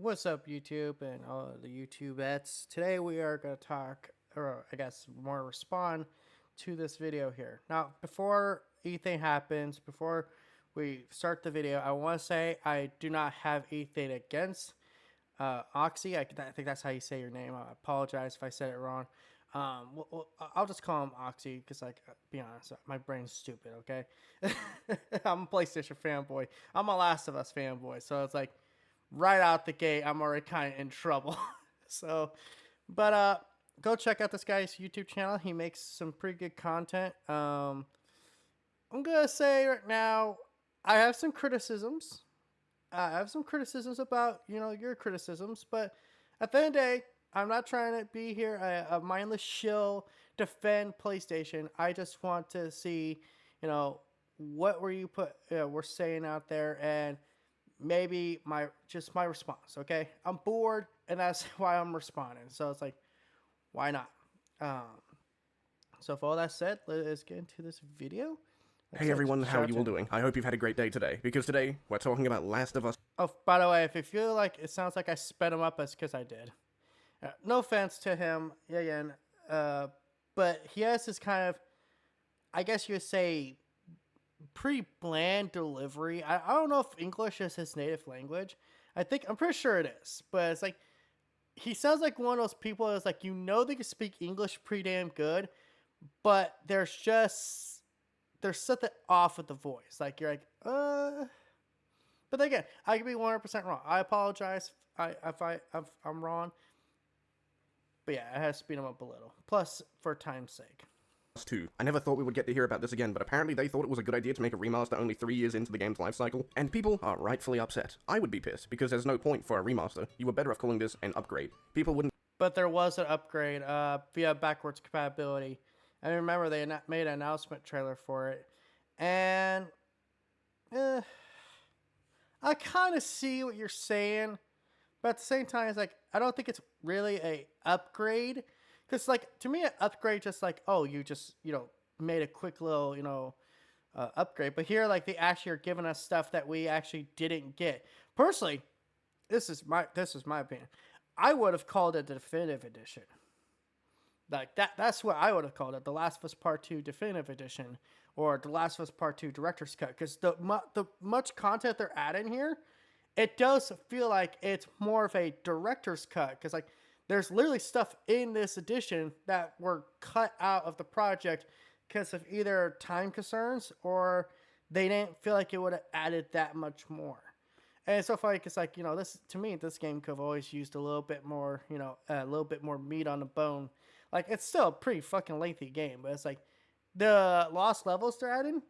What's up, YouTube and all the YouTubettes? Today we are going to talk, or I guess more respond to this video here. Now, before anything happens, before we start the video, I want to say I do not have anything against Oxy. I think that's how you say your name. I apologize if I said it wrong. I'll just call him Oxy because, like, be honest, my brain's stupid. Okay, I'm a PlayStation fanboy. I'm a Last of Us fanboy, so it's like right out the gate, I'm already kind of in trouble. So, but go check out this guy's YouTube channel. He makes some pretty good content. I'm gonna say right now, I have some criticisms. I have some criticisms about your criticisms, but at the end of the day, I'm not trying to be here a mindless shill defend PlayStation. I just want to see, what we're saying out there and maybe my response. Okay, I'm bored and that's why I'm responding. So it's like, why not? So for all that said, let's get into this video. Hey everyone, how are you all doing? I hope you've had a great day today, because today we're talking about Last of Us. Oh, by the way, if you feel like it sounds like I sped him up, it's because I did. No offense to him, again, but he has this kind of, I guess you would say, pretty bland delivery. I don't know if English is his native language. I'm pretty sure it is, but it's like he sounds like one of those people that's like, they can speak English pretty damn good, but there's something off with the voice. Like you're like, But again, I could be 100% wrong. I apologize if I'm wrong. But yeah, it has to speed him up a little. Plus, for time's sake. 2. I never thought we would get to hear about this again, but apparently they thought it was a good idea to make a remaster only 3 years into the game's lifecycle, and people are rightfully upset. I would be pissed, because there's no point for a remaster. You were better off calling this an upgrade. People wouldn't. But there was an upgrade via backwards compatibility. I remember they made an announcement trailer for it. And I kind of see what you're saying. But at the same time, it's like, I don't think it's really a upgrade. Because, like, to me, an upgrade just like, oh, you just, made a quick little, upgrade. But here, like, they actually are giving us stuff that we actually didn't get. Personally, this is my opinion. I would have called it the Definitive Edition. Like, that's what I would have called it. The Last of Us Part 2 Definitive Edition. Or The Last of Us Part 2 Director's Cut. Because the much content they're adding here, it does feel like it's more of a director's cut, because like there's literally stuff in this edition that were cut out of the project because of either time concerns or they didn't feel like it would have added that much more. And it's so funny because like this, to me, this game could have always used a little bit more a little bit more meat on the bone. Like it's still a pretty fucking lengthy game, but it's like the lost levels they're adding.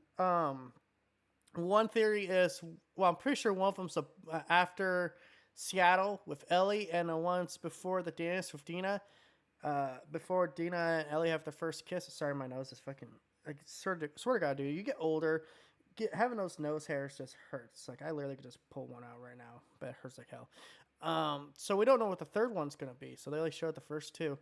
One theory is, well, I'm pretty sure one of them's after Seattle with Ellie, and the one's before the dance with Dina. Before Dina and Ellie have their first kiss. Sorry, my nose is fucking. I swear to God, dude. You get older, having those nose hairs just hurts. Like I literally could just pull one out right now, but it hurts like hell. So we don't know what the third one's gonna be. So they only showed the first two.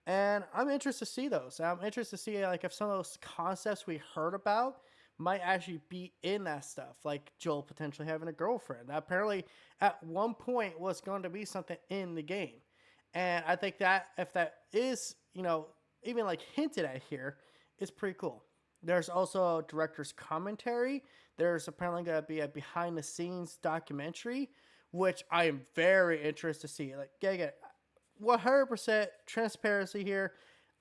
And I'm interested to see those. I'm interested to see like if some of those concepts we heard about might actually be in that stuff, like Joel potentially having a girlfriend. That apparently at one point was going to be something in the game. And I think that if that is, even like hinted at here, is pretty cool. There's also a director's commentary. There's apparently going to be a behind the scenes documentary, which I am very interested to see. Like, 100% transparency here.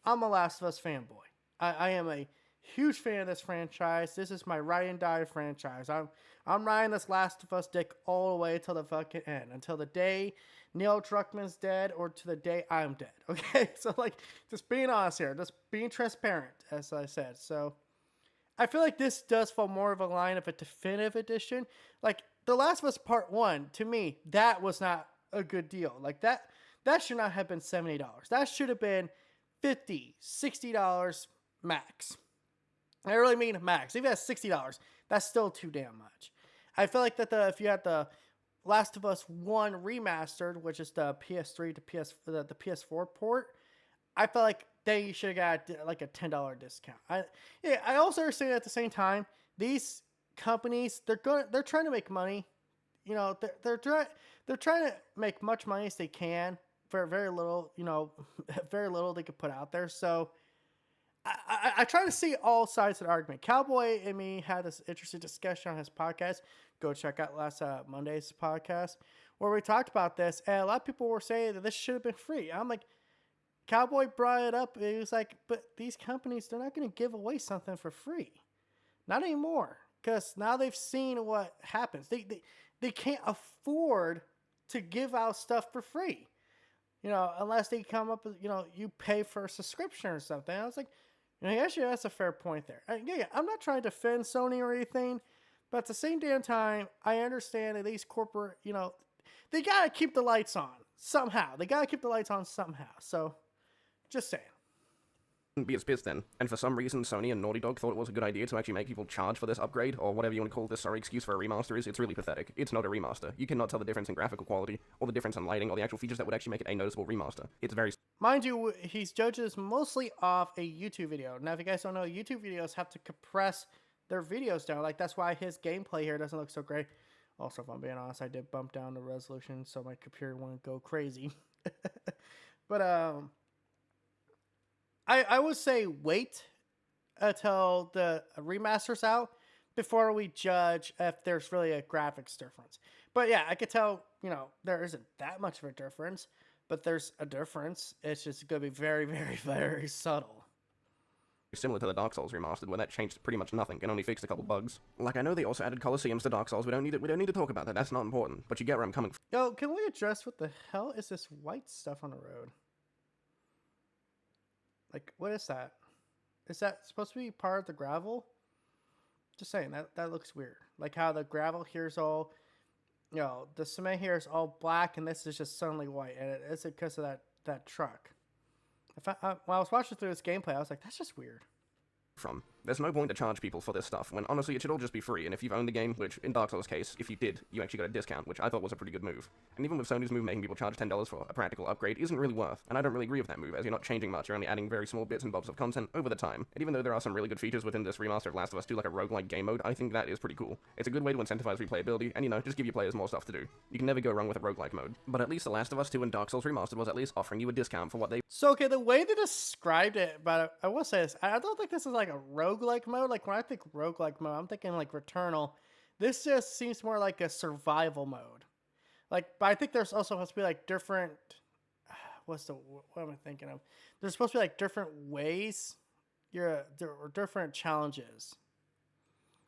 I'm a Last of Us fanboy. I am a huge fan of this franchise. This is my ride and die franchise. I'm riding this Last of Us dick all the way till the fucking end, until the day Neil Druckmann's dead or to the day I'm dead. Okay, so like just being honest here, just being transparent, as I said. So I feel like this does fall more of a line of a definitive edition. Like The Last of Us Part 1, to me, that was not a good deal. Like that should not have been $70. That should have been $50, $60 max. I really mean max. Even at $60, that's still too damn much. I feel like that if you had the Last of Us 1 remastered, which is the PS3 to the PS4 port, I feel like then you should have got like a $10 discount. I also understand at the same time, these companies, they're trying to make money. they're trying to make much money as they can for very little, very little they could put out there. So I try to see all sides of the argument. Cowboy and me had this interesting discussion on his podcast. Go check out last Monday's podcast where we talked about this, and a lot of people were saying that this should have been free. I'm like, Cowboy brought it up. He was like, but these companies, they're not going to give away something for free. Not anymore. Because now they've seen what happens. They can't afford to give out stuff for free. Unless they come up with, you pay for a subscription or something. I was like, actually, that's a fair point there. I'm not trying to defend Sony or anything. But at the same damn time, I understand that these corporate, they got to keep the lights on somehow. They got to keep the lights on somehow. So, just saying. Be as pissed then. And for some reason, Sony and Naughty Dog thought it was a good idea to actually make people charge for this upgrade, or whatever you want to call this sorry excuse for a remaster is. It's really pathetic. It's not a remaster. You cannot tell the difference in graphical quality, or the difference in lighting, or the actual features that would actually make it a noticeable remaster. It's very... Mind you, he's judged this mostly off a YouTube video. Now, if you guys don't know, YouTube videos have to compress their videos down. Like, that's why his gameplay here doesn't look so great. Also, if I'm being honest, I did bump down the resolution so my computer wouldn't go crazy. But, I would say wait until the remaster's out before we judge if there's really a graphics difference. But yeah, I could tell, there isn't that much of a difference, but there's a difference. It's just going to be very, very, very subtle. Similar to the Dark Souls remastered, where that changed pretty much nothing and only fixed a couple bugs. Like, I know they also added Colosseums to Dark Souls. We don't need to talk about that. That's not important. But you get where I'm coming from. Yo, can we address what the hell is this white stuff on the road? Like, what is that? Is that supposed to be part of the gravel? Just saying, that looks weird. Like how the gravel here is all, the cement here is all black and this is just suddenly white. And it's because of that truck. When I was watching through this gameplay, I was like, that's just weird. There's no point to charge people for this stuff, when honestly it should all just be free, and if you've owned the game, which in Dark Souls' case, if you did, you actually got a discount, which I thought was a pretty good move. And even with Sony's move making people charge $10 for a practical upgrade isn't really worth, and I don't really agree with that move, as you're not changing much, you're only adding very small bits and bobs of content over the time. And even though there are some really good features within this remaster of Last of Us 2, like a roguelike game mode, I think that is pretty cool. It's a good way to incentivize replayability, and just give your players more stuff to do. You can never go wrong with a roguelike mode. But at least The Last of Us 2 and Dark Souls Remastered was at least offering you a discount for what they... So, okay, the way they described it, but I will say this, I don't think this is like a roguelike mode. Like, when I think roguelike mode, I'm thinking like Returnal. This just seems more like a survival mode. Like, but I think there's also supposed to be like different, what am I thinking of? There's supposed to be like different ways, there are different challenges.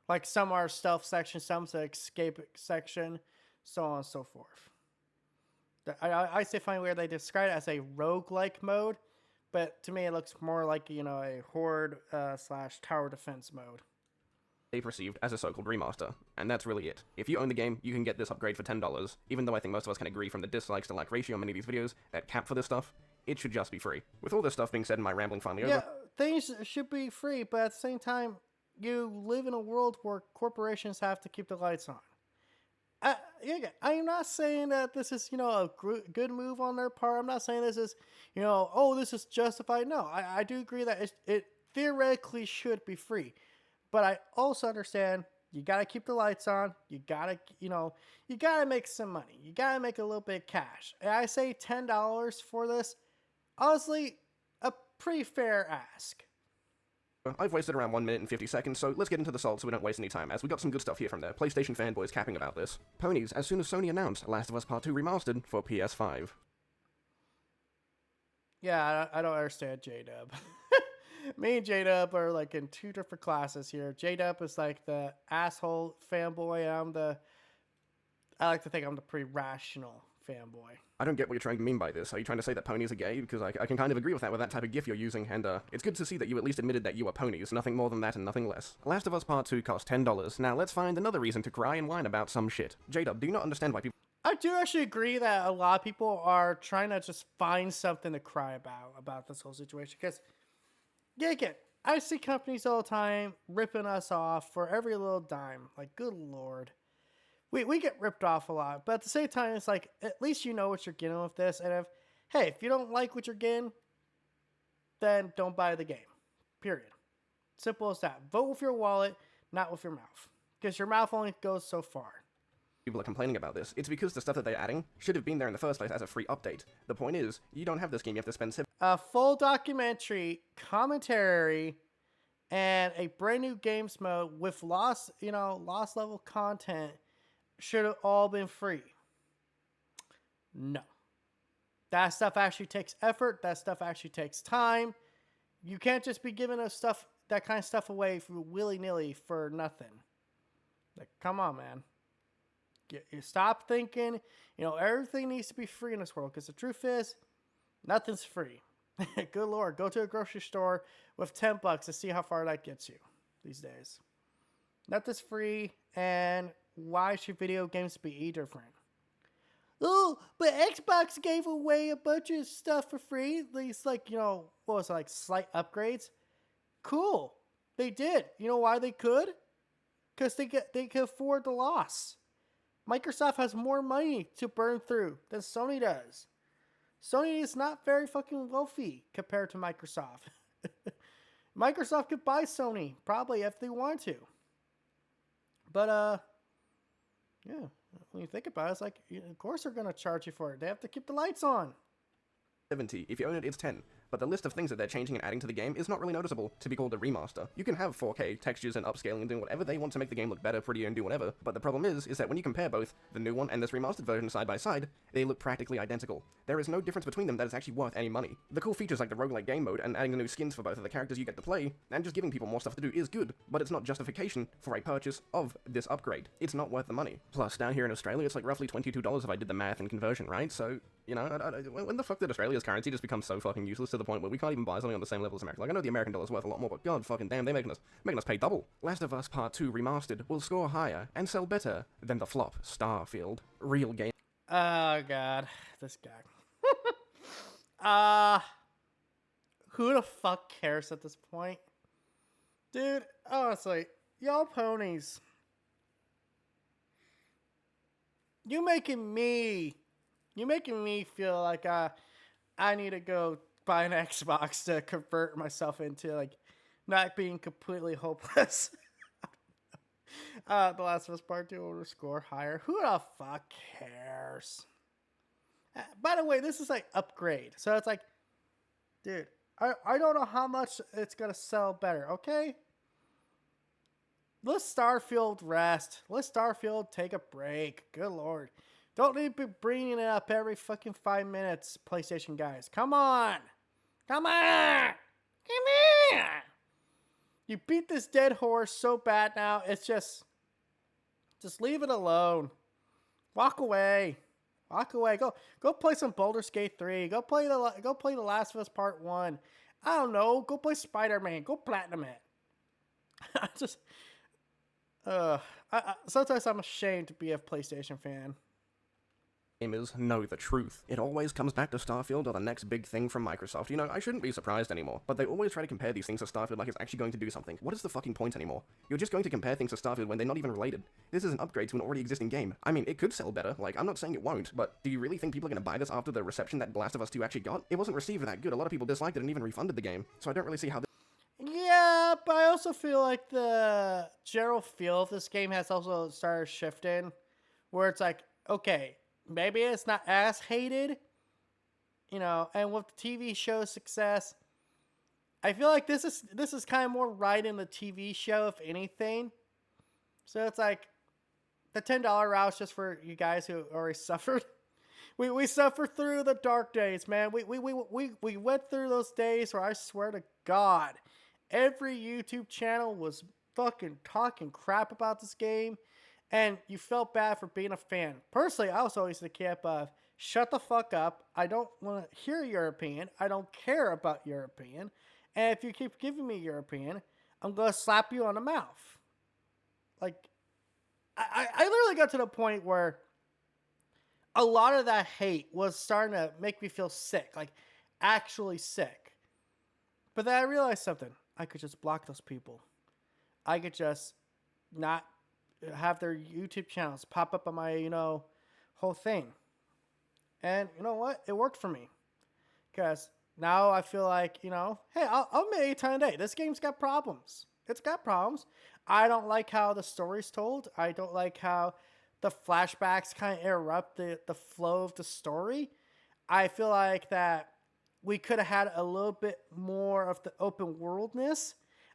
Like, some are stealth section, some's an escape section, so on and so forth. I still find where they describe it as a roguelike mode, but to me it looks more like, a horde / tower defense mode. They perceived as a so-called remaster, and that's really it. If you own the game, you can get this upgrade for $10, even though I think most of us can agree from the dislikes to like ratio on many of these videos that cap for this stuff, it should just be free. With all this stuff being said and my rambling finally over... Yeah, things should be free, but at the same time, you live in a world where corporations have to keep the lights on. I'm not saying that this is, a good move on their part. I'm not saying this is, this is justified. No, I do agree that it theoretically should be free. But I also understand you got to keep the lights on. You got to, you got to make some money. You got to make a little bit of cash. And I say $10 for this, honestly, a pretty fair ask. I've wasted around 1 minute and 50 seconds, so let's get into the salt so we don't waste any time, as we got some good stuff here from the PlayStation fanboys capping about this. Ponies, as soon as Sony announced Last of Us Part 2 Remastered for PS5. Yeah, I don't understand J-Dub. Me and J-Dub are like in two different classes here. J-Dub is like the asshole fanboy, and I like to think I'm the pretty rational fanboy. I don't get what you're trying to mean by this. Are you trying to say that ponies are gay? Because I can kind of agree with that type of gif you're using, and it's good to see that you at least admitted that you are ponies, nothing more than that and nothing less. Last of Us Part 2 cost $10. Now let's find another reason to cry and whine about some shit. J-Dub, do you not understand why people... I do actually agree that a lot of people are trying to just find something to cry about this whole situation, because, yeah, again, I see companies all the time ripping us off for every little dime. Like, good lord. We get ripped off a lot, but at the same time, it's like, at least you know what you're getting with this, and if you don't like what you're getting, then don't buy the game. Period. Simple as that. Vote with your wallet, not with your mouth. Because your mouth only goes so far. people are complaining about this. It's because the stuff that they're adding should have been there in the first place as a free update. The point is, you don't have this game, you have to spend A full documentary, commentary, and a brand new games mode with lost level content should have all been free. No. That stuff actually takes effort. That stuff actually takes time. You can't just be giving that kind of stuff away willy-nilly for nothing. Like, come on, man. You stop thinking, everything needs to be free in this world. Because the truth is, nothing's free. Good Lord. Go to a grocery store with $10 to see how far that gets you these days. Nothing's free. And why should video games be different? Oh, but Xbox gave away a bunch of stuff for free. These, what was it, slight upgrades? Cool. They did. You know why they could? Because they could afford the loss. Microsoft has more money to burn through than Sony does. Sony is not very fucking wealthy compared to Microsoft. Microsoft could buy Sony, probably, if they wanted to. But, yeah, when you think about it, it's like, of course they're going to charge you for it. They have to keep the lights on. 70. If you own it, it's 10. But the list of things that they're changing and adding to the game is not really noticeable to be called a remaster. You can have 4K textures and upscaling and doing whatever they want to make the game look better, prettier, and do whatever, but the problem is that when you compare both the new one and this remastered version side by side, they look practically identical. There is no difference between them that is actually worth any money. The cool features like the roguelike game mode and adding the new skins for both of the characters you get to play, and just giving people more stuff to do is good, but it's not justification for a purchase of this upgrade. It's not worth the money. Plus, down here in Australia, it's like roughly $22 if I did the math and conversion, right? So, when the fuck did Australia's currency just become so fucking useless to the point where we can't even buy something on the same level as America? Like, I know the American dollar's worth a lot more, but god fucking damn, they're making us pay double. Last of Us Part 2 Remastered will score higher and sell better than the flop Starfield. Real game. Oh, God. This guy. Who the fuck cares at this point? Dude, honestly, y'all ponies. You making me feel like I need to go buy an Xbox to convert myself into not being completely hopeless. The Last of Us Part 2 will score higher. Who the fuck cares? By the way, this is upgrade. So it's dude, I don't know how much it's gonna sell better, okay? Let Starfield rest. Let Starfield take a break. Good Lord. Don't need to be bringing it up every fucking 5 minutes, PlayStation guys. Come on. Come on. Come on. You beat this dead horse so bad now. It's just leave it alone. Walk away. Walk away. Go play some Baldur's Gate 3. Go play the Last of Us Part 1. I don't know. Go play Spider-Man. Go platinum it. Sometimes I'm ashamed to be a PlayStation fan. Gamers know the truth. It always comes back to Starfield or the next big thing from Microsoft. I shouldn't be surprised anymore, but they always try to compare these things to Starfield like it's actually going to do something. What is the fucking point anymore? You're just going to compare things to Starfield when they're not even related. This is an upgrade to an already existing game. I mean, it could sell better, I'm not saying it won't, but do you really think people are going to buy this after the reception that Last of Us 2 actually got? It wasn't received that good. A lot of people disliked it and even refunded the game, so I don't really see how Yeah, but I also feel like the general feel of this game has also started shifting, where it's okay, maybe it's not as hated, and with the TV show success, I feel like this is kind of more right in the TV show, if anything. So it's the $10 route just for you guys who already suffered. We suffered through the dark days, man. We went through those days where I swear to God, every YouTube channel was fucking talking crap about this game, and you felt bad for being a fan. Personally, I was always the camp of, shut the fuck up. I don't want to hear your opinion. I don't care about your opinion. And if you keep giving me your opinion, I'm going to slap you on the mouth. I literally got to the point where a lot of that hate was starting to make me feel sick. Actually sick. But then I realized something. I could just block those people. I could just not have their YouTube channels pop up on my, whole thing. And you know what? It worked for me. Because now I feel like, hey, I'll admit any time of day. This game's got problems. It's got problems. I don't like how the story's told. I don't like how the flashbacks kind of interrupt the flow of the story. I feel like that we could have had a little bit more of the open worldness.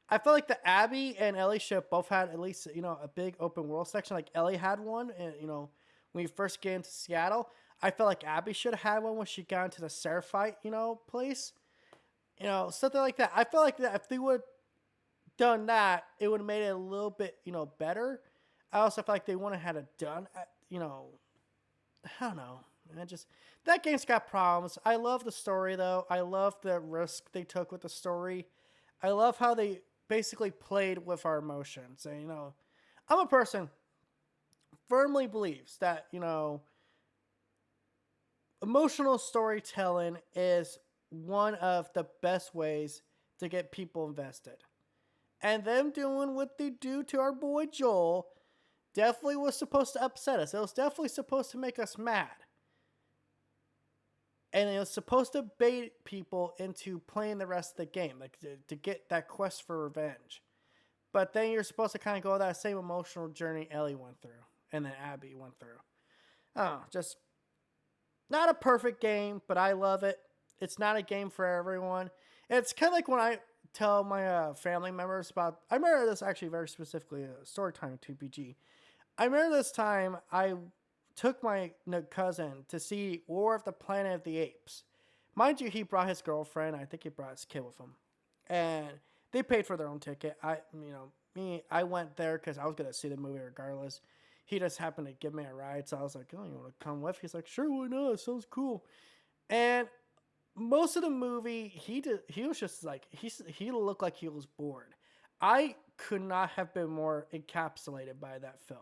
I feel like the Abby and Ellie should have both had at least, a big open world section. Like Ellie had one, and when you first get into Seattle, I felt like Abby should have had one when she got into the Seraphite, place. Something like that. I feel like that if they would have done that, it would have made it a little bit, better. I also feel like they wouldn't have had it done, I don't know. And just that game's got problems. I love the story though. I love the risk they took with the story. I love how they basically played with our emotions. And I'm a person firmly believes that, emotional storytelling is one of the best ways to get people invested. And them doing what they do to our boy Joel definitely was supposed to upset us. It was definitely supposed to make us mad. And it was supposed to bait people into playing the rest of the game, like to get that quest for revenge. But then you're supposed to kind of go that same emotional journey Ellie went through, and then Abby went through. Oh, just not a perfect game, but I love it. It's not a game for everyone. It's kind of like when I tell my family members about. I remember this actually very specifically, Storytime 2PG. I remember this time I took my cousin to see War of the Planet of the Apes. Mind you, he brought his girlfriend. I think he brought his kid with him, and they paid for their own ticket. I went there because I was gonna see the movie regardless. He just happened to give me a ride, so I was like, "Oh, you want to come with?" He's like, "Sure, why not? It sounds cool." And most of the movie, he was just like he looked like he was bored. I could not have been more encapsulated by that film.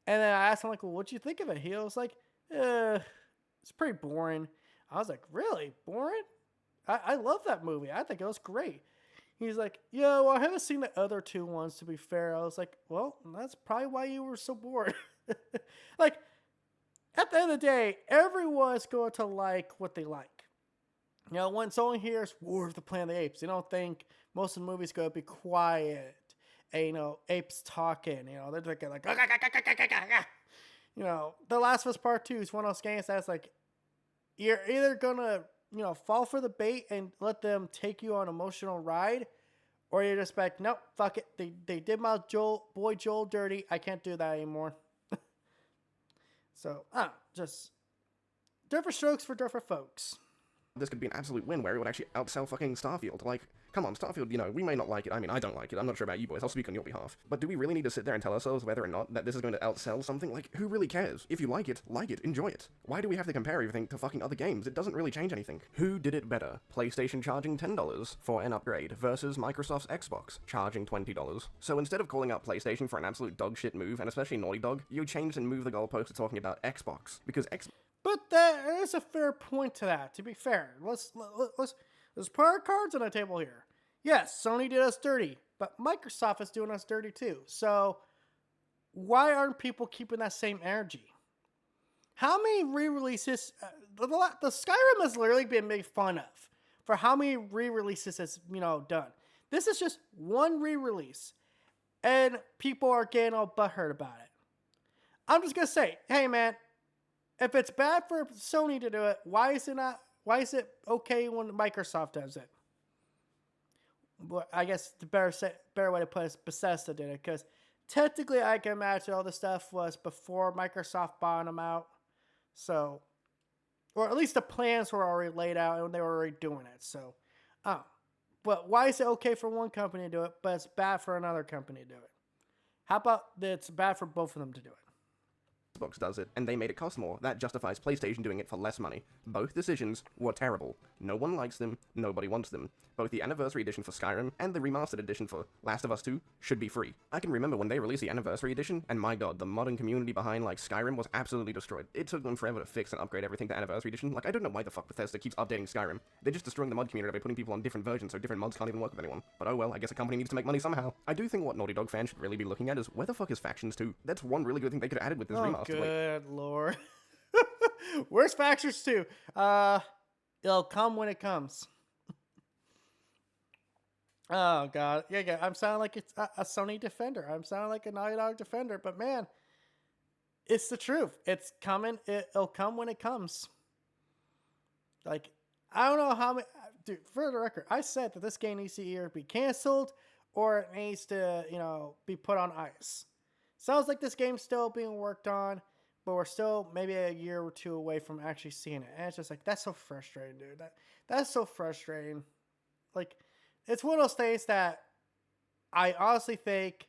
And then I asked him, like, well, what'd you think of it? He was like, it's pretty boring. I was like, really? Boring? I love that movie. I think it was great. He's like, yeah, well, I haven't seen the other two ones, to be fair. I was like, well, that's probably why you were so bored. Like, at the end of the day, everyone's going to like what they like. When someone hears War of the Planet of the Apes, they don't think most of the movie's going to be quiet. And, apes talking, they're thinking like, The Last of Us Part 2 is one of those games that's like, you're either gonna, fall for the bait and let them take you on an emotional ride, or you're just like, nope, fuck it. They did my boy Joel dirty. I can't do that anymore. So, just different strokes for different folks. This could be an absolute win where it would actually outsell fucking Starfield. Like, come on, Starfield, we may not like it. I mean, I don't like it. I'm not sure about you boys. I'll speak on your behalf. But do we really need to sit there and tell ourselves whether or not that this is going to outsell something? Like, who really cares? If you like it, enjoy it. Why do we have to compare everything to fucking other games? It doesn't really change anything. Who did it better? PlayStation charging $10 for an upgrade versus Microsoft's Xbox charging $20. So instead of calling out PlayStation for an absolute dog shit move, and especially Naughty Dog, you changed and moved the goalpost to talking about Xbox. Because But there is a fair point to that, to be fair. Let's put our cards on the table here. Yes, Sony did us dirty, but Microsoft is doing us dirty too. So why aren't people keeping that same energy? How many re-releases? The Skyrim has literally been made fun of for how many re-releases it's done. This is just one re-release, and people are getting all butthurt about it. I'm just gonna say, hey man, if it's bad for Sony to do it, why is it okay when Microsoft does it? But I guess the better way to put it is Bethesda did it, because technically I can imagine all this stuff was before Microsoft bought them out. So, or at least the plans were already laid out and they were already doing it. So, but why is it okay for one company to do it, but it's bad for another company to do it? How about that it's bad for both of them to do it? Xbox does it, and they made it cost more. That justifies PlayStation doing it for less money. Both decisions were terrible. No one likes them, nobody wants them. Both the Anniversary Edition for Skyrim and the Remastered Edition for Last of Us 2 should be free. I can remember when they released the Anniversary Edition, and my god, the modding community behind, Skyrim was absolutely destroyed. It took them forever to fix and upgrade everything to Anniversary Edition. I don't know why the fuck Bethesda keeps updating Skyrim. They're just destroying the mod community by putting people on different versions so different mods can't even work with anyone. But oh well, I guess a company needs to make money somehow. I do think what Naughty Dog fans should really be looking at is where the fuck is Factions 2? That's one really good thing they could have added with this remaster. Good lord. Where's Factions 2? It'll come when it comes. Oh god, yeah. I'm sounding like it's a Sony defender. I'm sounding like a Naughty Dog defender, but man, It's the truth. It's coming. It'll come when it comes. Like, I don't know how many. Dude, for the record, I said that this game needs to either be canceled or it needs to, be put on ice. Sounds like this game's still being worked on, but we're still maybe a year or two away from actually seeing it. And it's just like, that's so frustrating, dude. That's so frustrating. Like, it's one of those things that I honestly think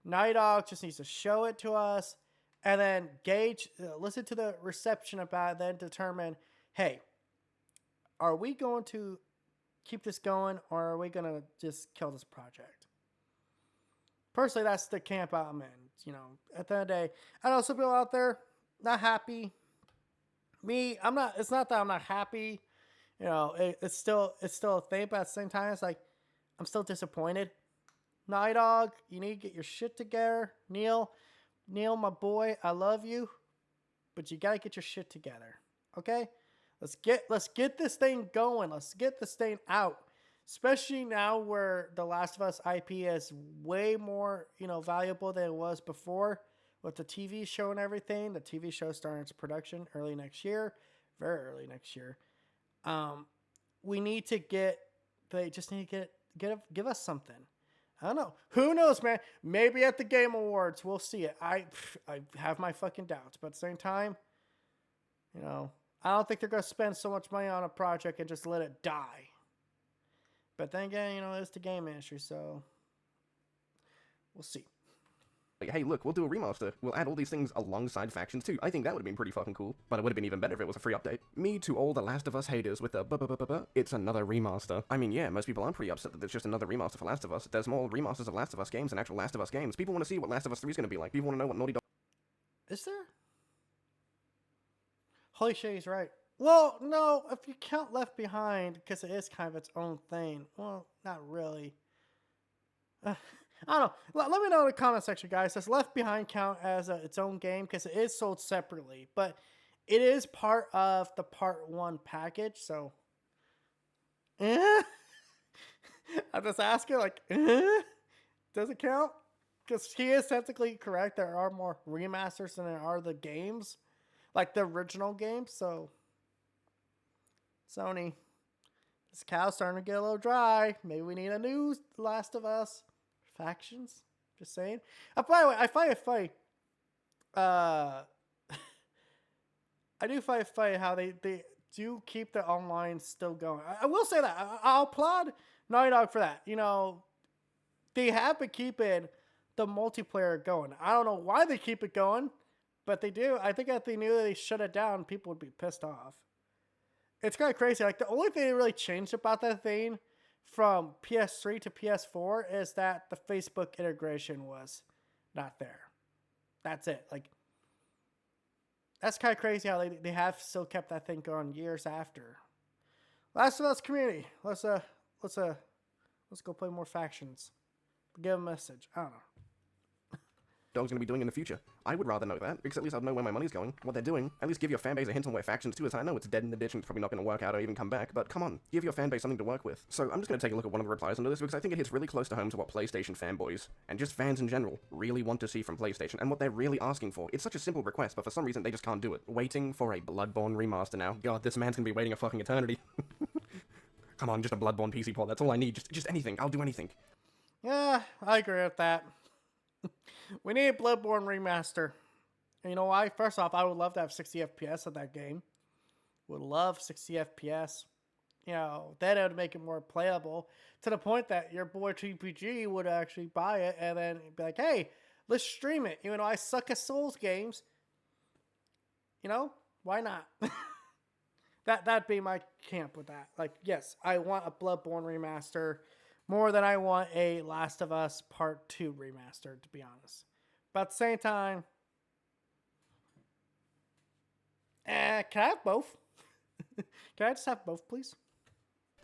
Naughty Dog just needs to show it to us and then listen to the reception about it, then determine, hey, are we going to keep this going or are we going to just kill this project? Personally, that's the camp I'm in. At the end of the day, I know some people out there not happy. Me, I'm not. It's not that I'm not happy. It's still a thing, but at the same time, it's like I'm still disappointed. Night Dog, you need to get your shit together. Neil, my boy, I love you, but you gotta get your shit together. Okay, let's get this thing going. Let's get this thing out. Especially now where the Last of Us IP is way more, valuable than it was before with the TV show and everything. The TV show starting its production early next year, very early next year. We need to they just need to give us something. I don't know. Who knows, man? Maybe at the Game Awards we'll see it. I have my fucking doubts, but at the same time, I don't think they're gonna spend so much money on a project and just let it die. But then again, it's the game industry, so we'll see. Like, hey, look, we'll do a remaster. We'll add all these things alongside factions too. I think that would have been pretty fucking cool. But it would have been even better if it was a free update. Me to all the Last of Us haters with the it's another remaster. I mean, yeah, most people aren't pretty upset that it's just another remaster for Last of Us. There's more remasters of Last of Us games than actual Last of Us games. People want to see what Last of Us 3 is going to be like. People want to know what Naughty Dog... Is there? Holy shit, he's right. Well, no, if you count Left Behind, because it is kind of its own thing. Well, not really. I don't know. Let me know in the comment section, guys. Does Left Behind count as its own game? Because it is sold separately. But it is part of the Part 1 package, so... I'm just asking, does it count? Because he is technically correct. There are more remasters than there are the games. Like the original games, so... Sony, this cow's starting to get a little dry. Maybe we need a new Last of Us factions. Just saying. By the way, I find it funny. I do find it funny how they do keep the online still going. I will say that. I'll applaud Naughty Dog for that. They have been keeping the multiplayer going. I don't know why they keep it going, but they do. I think if they knew they shut it down, people would be pissed off. It's kind of crazy. Like, the only thing that really changed about that thing from PS3 to PS4 is that the Facebook integration was not there. That's it. Like, that's kind of crazy how they have still kept that thing going years after. Last of Us community. Let's go play more factions. Give a message. I don't know. Dog's gonna be doing in the future. I would rather know that, because at least I'd know where my money's going, what they're doing. At least give your fanbase a hint on where factions do, as I know it's dead in the ditch and it's probably not gonna work out or even come back, but come on, give your fanbase something to work with. So I'm just gonna take a look at one of the replies under this, because I think it hits really close to home to what PlayStation fanboys, and just fans in general, really want to see from PlayStation, and what they're really asking for. It's such a simple request, but for some reason they just can't do it. Waiting for a Bloodborne remaster now. God, this man's gonna be waiting a fucking eternity. Come on, just a Bloodborne PC port, that's all I need. Just anything, I'll do anything. Yeah, I agree with that. We need a Bloodborne remaster. And you know why? First off, I would love to have 60 FPS of that game. Would love 60 FPS. Then it would make it more playable to the point that your boy TPG would actually buy it and then be like, hey, let's stream it. Even though I suck at Souls games, why not? That'd be my camp with that. Like, yes, I want a Bloodborne remaster more than I want a Last of Us Part 2 remaster, to be honest. But at the same time, can I have both? Can I just have both, please?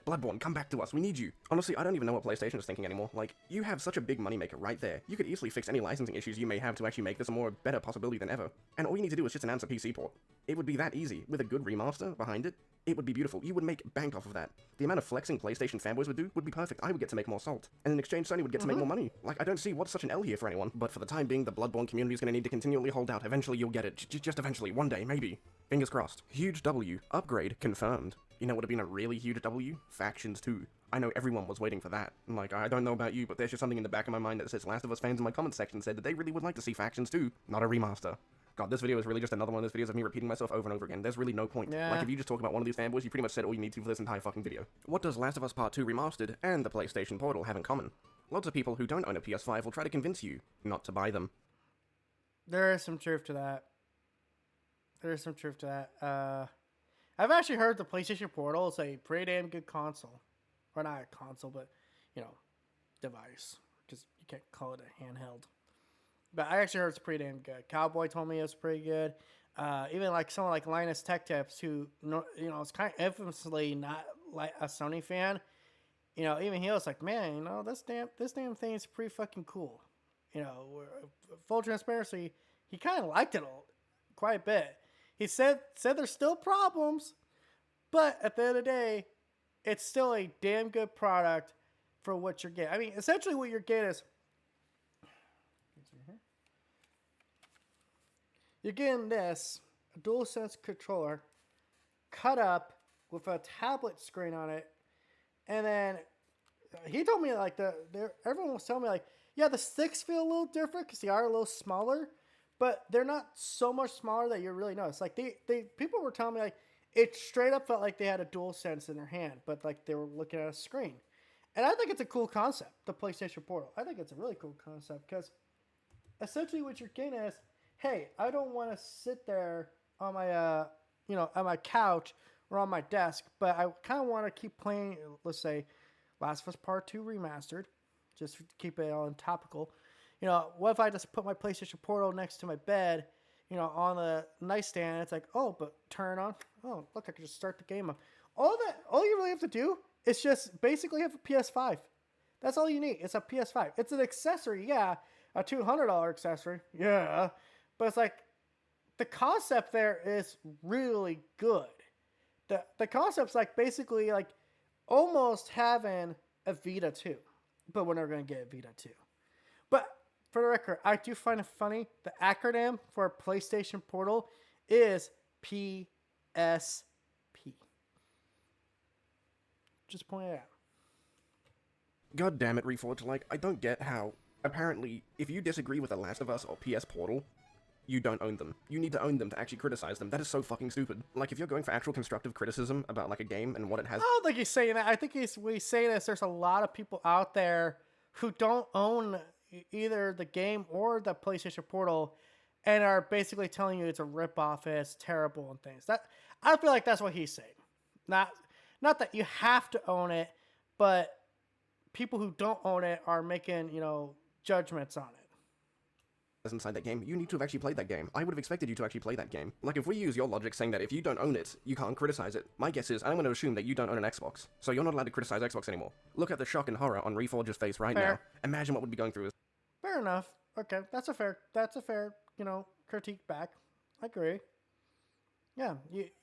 Bloodborne, come back to us, we need you. Honestly, I don't even know what PlayStation is thinking anymore. Like, you have such a big moneymaker right there. You could easily fix any licensing issues you may have to actually make this a more better possibility than ever. And all you need to do is just announce a PC port. It would be that easy. With a good remaster behind it, it would be beautiful. You would make bank off of that. The amount of flexing PlayStation fanboys would do would be perfect. I would get to make more salt. And in exchange, Sony would get to make more money. Like, I don't see what's such an L here for anyone. But for the time being, the Bloodborne community is going to need to continually hold out. Eventually, you'll get it. Just eventually. One day, maybe. Fingers crossed. Huge W. Upgrade confirmed. You know what would have been a really huge W? Factions 2. I know everyone was waiting for that. Like, I don't know about you, but there's just something in the back of my mind that says Last of Us fans in my comment section said that they really would like to see Factions 2, not a remaster. God, this video is really just another one of those videos of me repeating myself over and over again. There's really no point. Yeah. Like, if you just talk about one of these fanboys, you pretty much said all you need to for this entire fucking video. What does Last of Us Part 2 Remastered and the PlayStation Portal have in common? Lots of people who don't own a PS5 will try to convince you not to buy them. There is some truth to that. I've actually heard the PlayStation Portal is a pretty damn good console. Or not a console, but, device. Because you can't call it a handheld. But I actually heard it's pretty damn good. Cowboy told me it was pretty good. Even like someone like Linus Tech Tips, who is kind of infamously not like a Sony fan. Even he was like, man, this damn thing is pretty fucking cool. Full transparency, he kind of liked it quite a bit. He said there's still problems, but at the end of the day, it's still a damn good product for what you're getting. I mean, essentially what you're getting is you're getting this a DualSense controller cut up with a tablet screen on it, and then he told me like everyone was telling me like, yeah, the sticks feel a little different because they are a little smaller, but they're not so much smaller that you really notice. Like people were telling me like it straight up felt like they had a DualSense in their hand, but like they were looking at a screen. And I think it's a cool concept, the PlayStation Portal. I think it's a really cool concept because essentially what you're getting is, hey, I don't want to sit there on my, on my couch or on my desk, but I kind of want to keep playing, let's say, Last of Us Part 2 Remastered, just to keep it on topical. What if I just put my PlayStation Portal next to my bed, on the nightstand, and it's like, oh, but turn it on. Oh, look, I can just start the game up. All you really have to do is just basically have a PS5. That's all you need. It's a PS5. It's an accessory, yeah, a $200 accessory, yeah. But it's like, the concept there is really good. The concept's like basically like almost having a Vita 2. But we're never going to get a Vita 2. But for the record, I do find it funny. The acronym for PlayStation Portal is PSP. Just point it out. God damn it, Reforged, like, I don't get how, apparently, if you disagree with The Last of Us or PS Portal, you don't own them. You need to own them to actually criticize them. That is so fucking stupid. Like, if you're going for actual constructive criticism about, like, a game and what it has... I don't think he's saying that. I think he's saying this. There's a lot of people out there who don't own either the game or the PlayStation Portal and are basically telling you it's a ripoff, it's terrible and things. I feel like that's what he's saying. Not that you have to own it, but people who don't own it are making, judgments on it. Inside that game, you need to have actually played that game. I would have expected you to actually play that game. Like, if we use your logic saying that if you don't own it, you can't criticize it, my guess is I'm going to assume that you don't own an Xbox, so you're not allowed to criticize Xbox anymore. Look at the shock and horror on Reforge's face right now. Imagine what would be going through his... Fair enough. Okay, that's a fair, critique back. I agree. Yeah,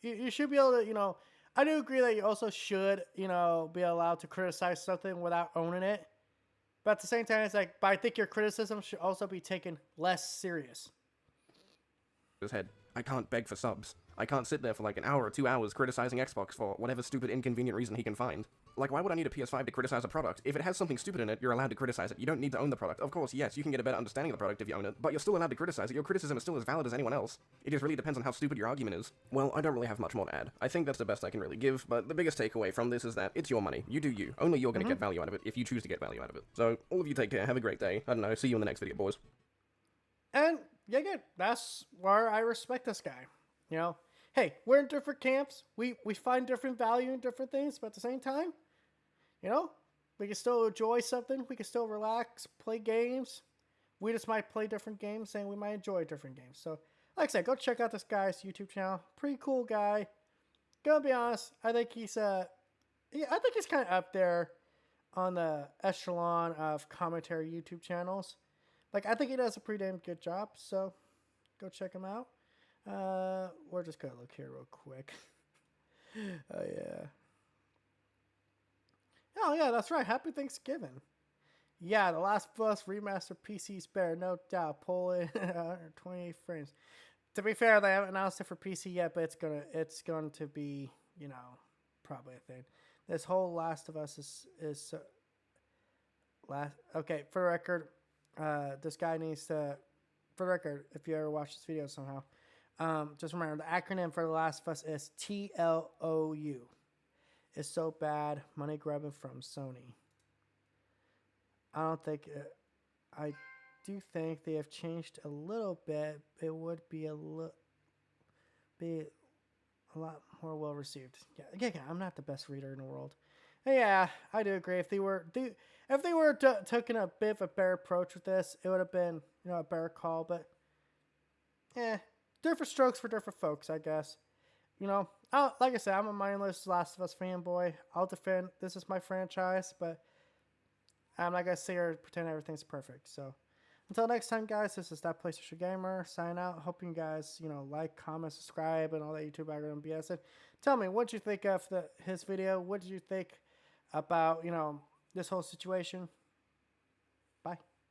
you should be able to, I do agree that you also should, be allowed to criticize something without owning it. But at the same time, it's like, but I think your criticism should also be taken less serious. His head. I can't beg for subs. I can't sit there for like an hour or 2 hours criticizing Xbox for whatever stupid inconvenient reason he can find. Like, why would I need a PS5 to criticize a product? If it has something stupid in it, you're allowed to criticize it. You don't need to own the product. Of course, yes, you can get a better understanding of the product if you own it, but you're still allowed to criticize it. Your criticism is still as valid as anyone else. It just really depends on how stupid your argument is. Well, I don't really have much more to add. I think that's the best I can really give, but the biggest takeaway from this is that it's your money. You do you. Only you're gonna get value out of it if you choose to get value out of it. So, all of you take care, have a great day. I don't know, see you in the next video, boys. And, yeah, that's where I respect this guy. Hey, we're in different camps. We find different value in different things, but at the same time, we can still enjoy something. We can still relax, play games. We just might play different games and we might enjoy different games. So, like I said, go check out this guy's YouTube channel. Pretty cool guy. Gonna be honest, I think he's Yeah, I think he's kind of up there on the echelon of commentary YouTube channels. Like, I think he does a pretty damn good job. So go check him out. We're just gonna look here real quick. Oh yeah. Oh yeah, that's right. Happy Thanksgiving. Yeah, The Last of Us Remaster PC spare, no doubt. Pull in 128 frames. To be fair, they haven't announced it for PC yet, but it's going to be, probably a thing. This whole Last of Us is last. Okay, for the record, this guy needs to. For the record, if you ever watch this video somehow, just remember the acronym for The Last of Us is TLOU. It's so bad, money grabbing from Sony. I don't think. I do think they have changed a little bit. It would be a lot more well received. Yeah. I'm not the best reader in the world. Yeah, I do agree. If they were taking a bit of a better approach with this, it would have been a better call. But different strokes for different folks, I guess. Like I said, I'm a mindless Last of Us fanboy. I'll defend. This is my franchise, but I'm not gonna sit here and pretend everything's perfect. So until next time, guys, this is That PlayStation Gamer. Sign out. Hoping you guys, like, comment, subscribe, and all that YouTube background BS. And tell me, what did you think of his video? What did you think about, this whole situation? Bye.